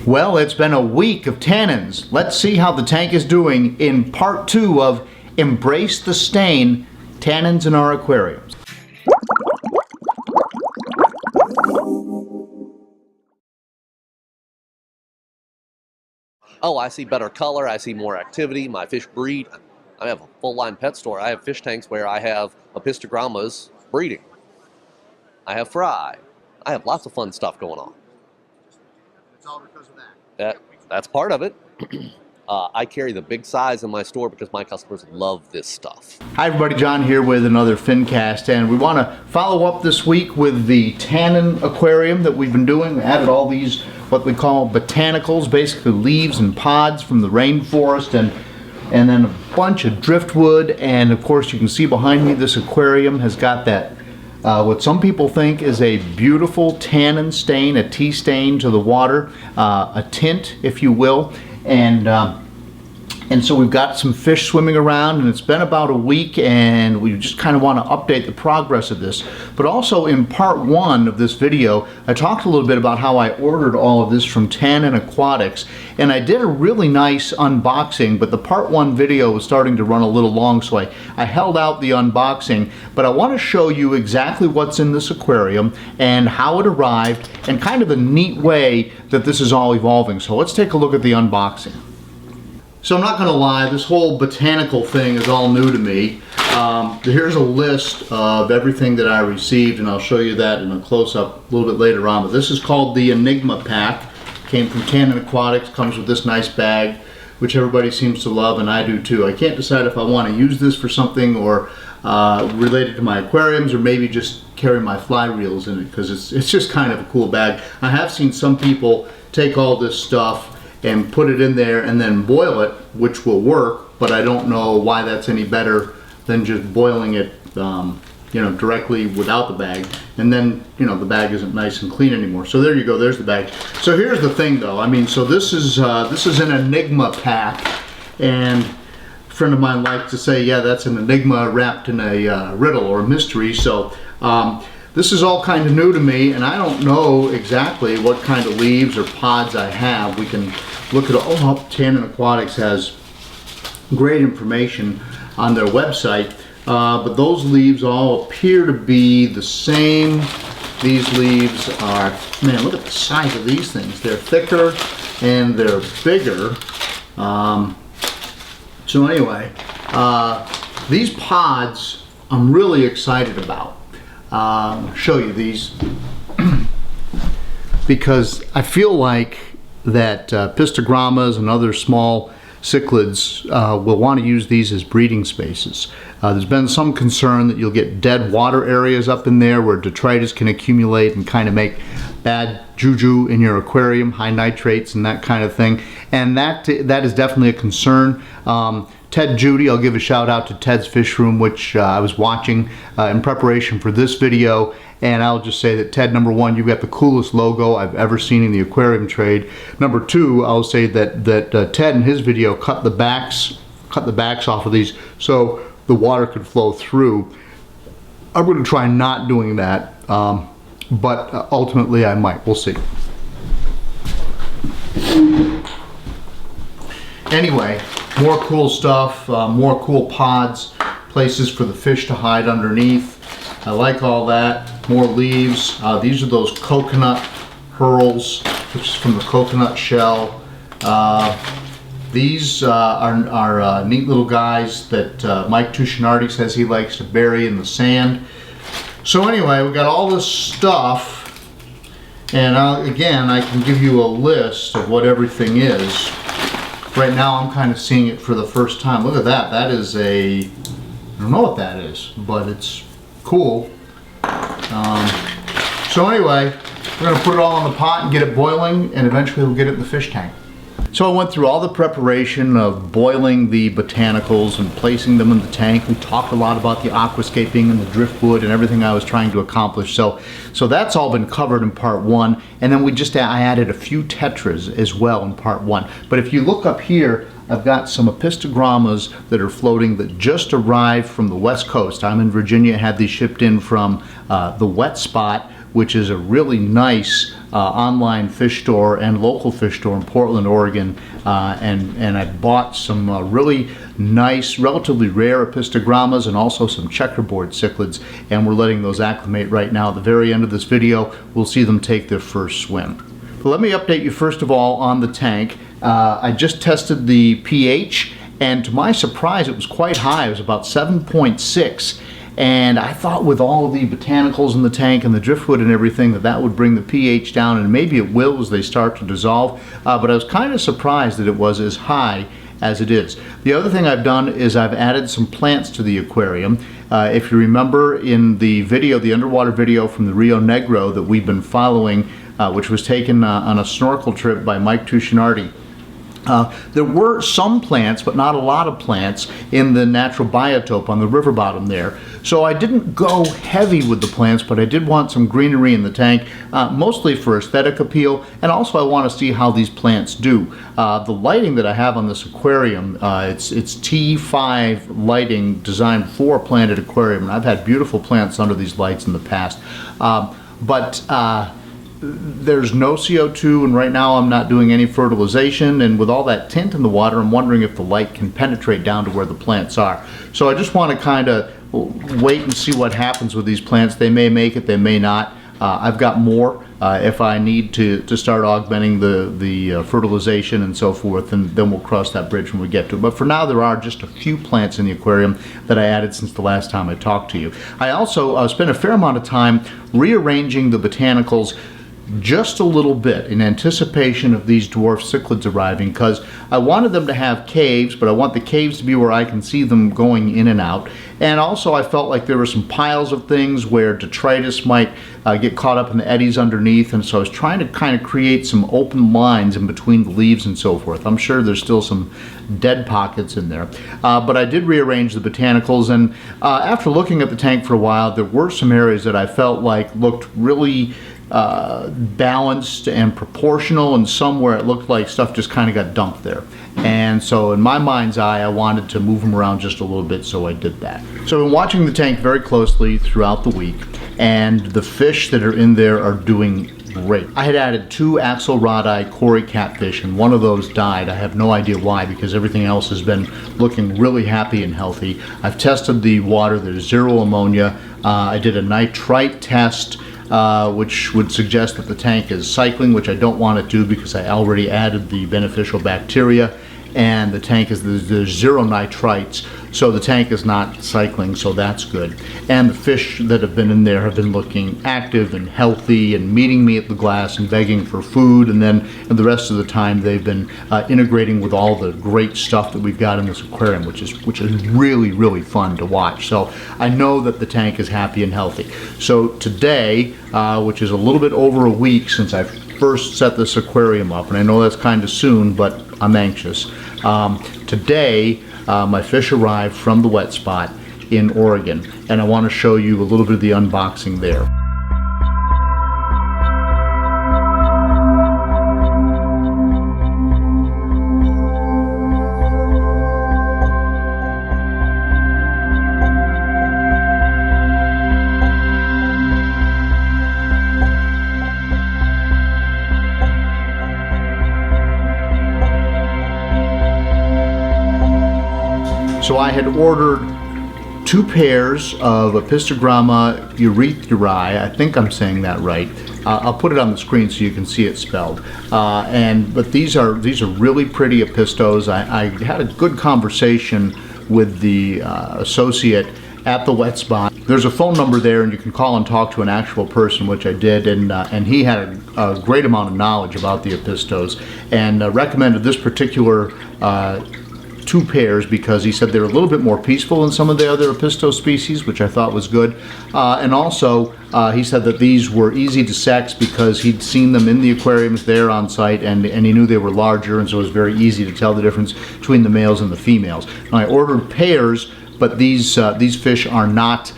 Well, it's been a week of tannins. Let's see how the tank is doing in part 2 of Embrace the Stain, Tannins in Our Aquariums. Oh, I see better color, I see more activity, my fish breed. I have a full-line pet store. I have fish tanks where I have Apistogrammas breeding. I have fry. I have lots of fun stuff going on. It's all because of that. That's part of it. I carry the big size in my store because my customers love this stuff. Hi everybody, John here with another Fincast, and we want to follow up this week with the Tannin Aquarium that we've been doing. We added all these what we call botanicals, basically leaves and pods from the rainforest, and then a bunch of driftwood. And of course you can see behind me this aquarium has got that what some people think is a beautiful tannin stain, a tea stain to the water, a tint if you will. And so we've got some fish swimming around, and it's been about a week, and we just kind of want to update the progress of this. But also in part 1 of this video, I talked a little bit about how I ordered all of this from Tannin Aquatics, and I did a really nice unboxing, but the part 1 video was starting to run a little long, so I held out the unboxing. But I want to show you exactly what's in this aquarium and how it arrived, and kind of the neat way that this is all evolving. So let's take a look at the unboxing. So I'm not going to lie, this whole botanical thing is all new to me. Here's a list of everything that I received, and I'll show you that in a close-up a little bit later on. But this is called the Enigma Pack. Came from Tannin Aquatics, comes with this nice bag, which everybody seems to love, and I do too. I can't decide if I want to use this for something or related to my aquariums, or maybe just carry my fly reels in it, because it's just kind of a cool bag. I have seen some people take all this stuff and put it in there and then boil it, which will work, but I don't know why that's any better than just boiling it directly without the bag, and then the bag isn't nice and clean anymore. So there you go, there's the bag. So here's the thing though, I mean, so this is an Enigma pack, and a friend of mine likes to say, yeah, that's an enigma wrapped in a riddle or a mystery. So this is all kind of new to me, and I don't know exactly what kind of leaves or pods I have. We can look at Tannin Aquatics has great information on their website, but those leaves all appear to be the same. These leaves are, man, look at the size of these things. They're thicker and they're bigger. So anyway, these pods I'm really excited about. Show you these because I feel like that Apistogrammas and other small cichlids will want to use these as breeding spaces. There's been some concern that you'll get dead water areas up in there where detritus can accumulate and kind of make bad juju in your aquarium, high nitrates and that kind of thing, and that is definitely a concern. Ted Judy, I'll give a shout out to Ted's Fish Room, which I was watching in preparation for this video, and I'll just say that Ted, number 1, you've got the coolest logo I've ever seen in the aquarium trade. Number 2, I'll say that Ted in his video cut the backs off of these so the water could flow through. I'm going to try not doing that, but ultimately I might. We'll see. Anyway, more cool stuff, more cool pods, places for the fish to hide underneath. I like all that. More leaves. These are those coconut pearls, which is from the coconut shell. These are neat little guys that Mike Tushinardi says he likes to bury in the sand. So anyway, we got all this stuff, and again, I can give you a list of what everything is. Right now I'm kind of seeing it for the first time. Look at that. That is I don't know what that is, but it's cool. So anyway, we're going to put it all in the pot and get it boiling, and eventually we'll get it in the fish tank. So I went through all the preparation of boiling the botanicals and placing them in the tank. We talked a lot about the aquascaping and the driftwood and everything I was trying to accomplish. So that's all been covered in part 1, and then I added a few tetras as well in part 1. But if you look up here, I've got some Apistogrammas that are floating that just arrived from the West Coast. I'm in Virginia, had these shipped in from the wet spot, which is a really nice online fish store and local fish store in Portland, Oregon, and I bought some really nice, relatively rare Apistogrammas and also some Checkerboard Cichlids, and we're letting those acclimate right now. At the very end of this video, we'll see them take their first swim. But let me update you first of all on the tank. I just tested the pH, and to my surprise, it was quite high. It was about 7.6. And I thought with all of the botanicals in the tank and the driftwood and everything that would bring the pH down, and maybe it will as they start to dissolve, but I was kind of surprised that it was as high as it is. The other thing I've done is I've added some plants to the aquarium. If you remember in the video, the underwater video from the Rio Negro that we've been following, which was taken on a snorkel trip by Mike Tuscinardi, there were some plants, but not a lot of plants, in the natural biotope on the river bottom there. So I didn't go heavy with the plants, but I did want some greenery in the tank, mostly for aesthetic appeal, and also I want to see how these plants do. The lighting that I have on this aquarium, it's T5 lighting designed for a planted aquarium, and I've had beautiful plants under these lights in the past. There's no CO2, and right now I'm not doing any fertilization, and with all that tint in the water, I'm wondering if the light can penetrate down to where the plants are. So I just want to kind of wait and see what happens with these plants. They may make it, they may not. I've got more if I need to start augmenting the fertilization and so forth, and then we'll cross that bridge when we get to it. But for now, there are just a few plants in the aquarium that I added since the last time I talked to you. I also spent a fair amount of time rearranging the botanicals just a little bit in anticipation of these dwarf cichlids arriving, because I wanted them to have caves, but I want the caves to be where I can see them going in and out. And also I felt like there were some piles of things where detritus might get caught up in the eddies underneath, and so I was trying to kind of create some open lines in between the leaves and so forth. I'm sure there's still some dead pockets in there. But I did rearrange the botanicals, and after looking at the tank for a while, there were some areas that I felt like looked really balanced and proportional, and somewhere it looked like stuff just kind of got dumped there. And so in my mind's eye, I wanted to move them around just a little bit, so I did that. So I've been watching the tank very closely throughout the week, and the fish that are in there are doing great. I had added 2 axolotl cory catfish, and one of those died. I have no idea why, because everything else has been looking really happy and healthy. I've tested the water. There's 0 ammonia. I did a nitrite test, which would suggest that the tank is cycling, which I don't want it to because I already added the beneficial bacteria, and the tank is, there's 0 nitrites, so the tank is not cycling, so that's good. And the fish that have been in there have been looking active and healthy and meeting me at the glass and begging for food, and then the rest of the time they've been integrating with all the great stuff that we've got in this aquarium, which is really, really fun to watch. So I know that the tank is happy and healthy. So today, which is a little bit over a week since I first set this aquarium up, and I know that's kind of soon, but I'm anxious. Today, my fish arrived from the wet spot in Oregon, and I want to show you a little bit of the unboxing there. So I had ordered 2 pairs of Apistogramma erythrura. I think I'm saying that right. I'll put it on the screen so you can see it spelled. But these are really pretty apistos. I had a good conversation with the associate at the wet spot. There's a phone number there, and you can call and talk to an actual person, which I did, and he had a great amount of knowledge about the apistos, and recommended this particular 2 pairs because he said they're a little bit more peaceful than some of the other Apisto species, which I thought was good. And also, he said that these were easy to sex because he'd seen them in the aquariums there on site, and he knew they were larger, and so it was very easy to tell the difference between the males and the females. Now, I ordered pairs, but these fish are not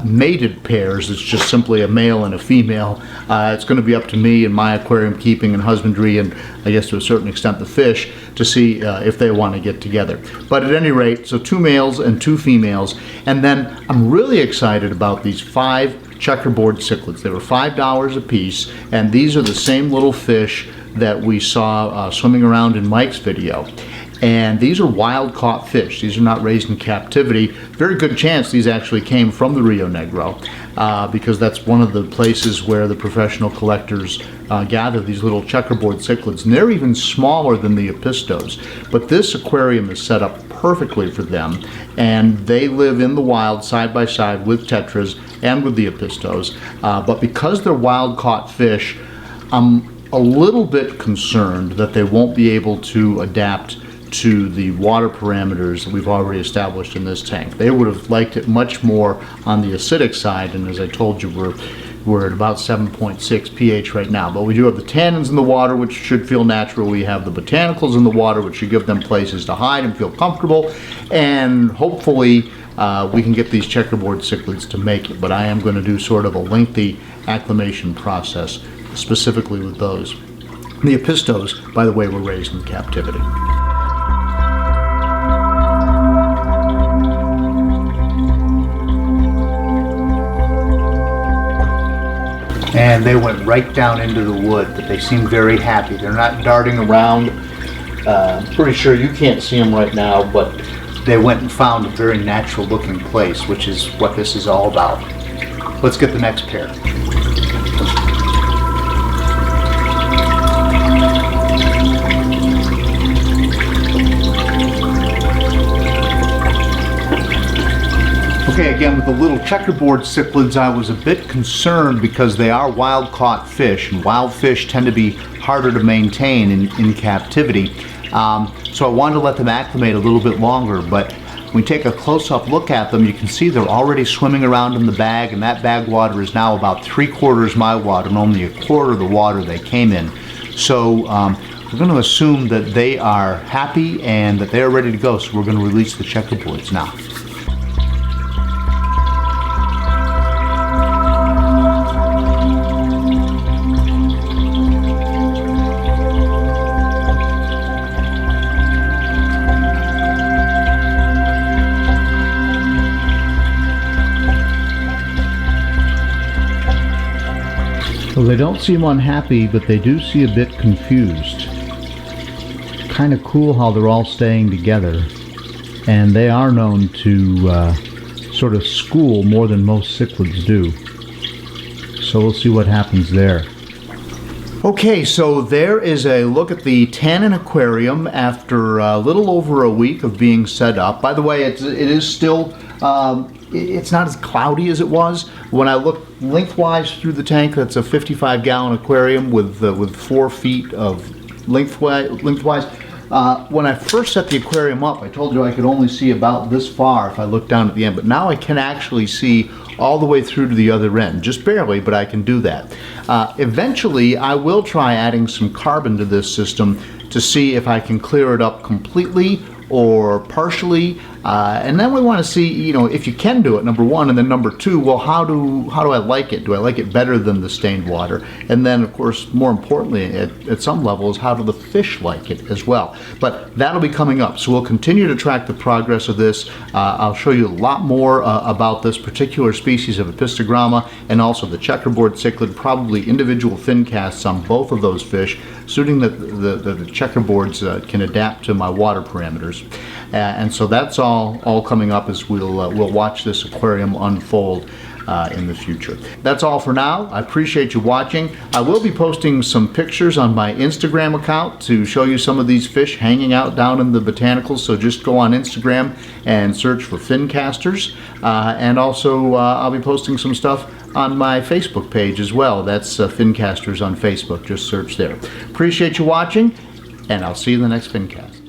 mated pairs. It's just simply a male and a female. It's going to be up to me and my aquarium keeping and husbandry, and I guess to a certain extent the fish, to see if they want to get together. But at any rate, so 2 males and 2 females. And then I'm really excited about these 5 checkerboard cichlids. They were $5 a piece, and these are the same little fish that we saw swimming around in Mike's video. And these are wild caught fish. These are not raised in captivity. Very good chance these actually came from the Rio Negro, because that's one of the places where the professional collectors gather these little checkerboard cichlids. And they're even smaller than the Apistos. But this aquarium is set up perfectly for them, and they live in the wild side by side with tetras and with the Apistos. But because they're wild caught fish, I'm a little bit concerned that they won't be able to adapt to the water parameters that we've already established in this tank. They would have liked it much more on the acidic side, and as I told you, we're at about 7.6 pH right now. But we do have the tannins in the water, which should feel natural. We have the botanicals in the water, which should give them places to hide and feel comfortable. And hopefully we can get these checkerboard cichlids to make it. But I am going to do sort of a lengthy acclimation process, specifically with those. The Apistos, by the way, were raised in captivity. And they went right down into the wood, but they seem very happy. They're not darting around. I'm pretty sure you can't see them right now, but they went and found a very natural looking place, which is what this is all about. Let's get the next pair. Okay, again with the little checkerboard cichlids, I was a bit concerned because they are wild caught fish, and wild fish tend to be harder to maintain in captivity. So I wanted to let them acclimate a little bit longer, but when you take a close-up look at them, you can see they're already swimming around in the bag, and that bag water is now about 3/4 my water and only 1/4 the water they came in. So we're going to assume that they are happy and that they are ready to go, so we're going to release the checkerboards now. Well, they don't seem unhappy, but they do seem a bit confused. Kind of cool how they're all staying together. And they are known to sort of school more than most cichlids do. So we'll see what happens there. Okay, so there is a look at the Tannin Aquarium after a little over a week of being set up. By the way, it is still, it's not as cloudy as it was. When I look lengthwise through the tank, that's a 55-gallon aquarium with 4 feet of lengthwise. When I first set the aquarium up, I told you I could only see about this far if I looked down at the end, but now I can actually see all the way through to the other end. Just barely, but I can do that. Eventually, I will try adding some carbon to this system to see if I can clear it up completely or partially, and then we want to see, you know, if you can do it, number one, and then number two, well, how do I like it? Do I like it better than the stained water? And then, of course, more importantly, at some levels, how do the fish like it as well? But that'll be coming up, so we'll continue to track the progress of this. I'll show you a lot more about this particular species of Apistogramma and also the checkerboard cichlid, probably individual Fincasts on both of those fish, suiting that the checkerboards can adapt to my water parameters. And so that's all coming up as we'll watch this aquarium unfold in the future. That's all for now. I appreciate you watching. I will be posting some pictures on my Instagram account to show you some of these fish hanging out down in the botanicals, so just go on Instagram and search for Fincasters. And also I'll be posting some stuff on my Facebook page as well. That's Fincasters on Facebook. Just search there. Appreciate you watching, and I'll see you in the next Fincast.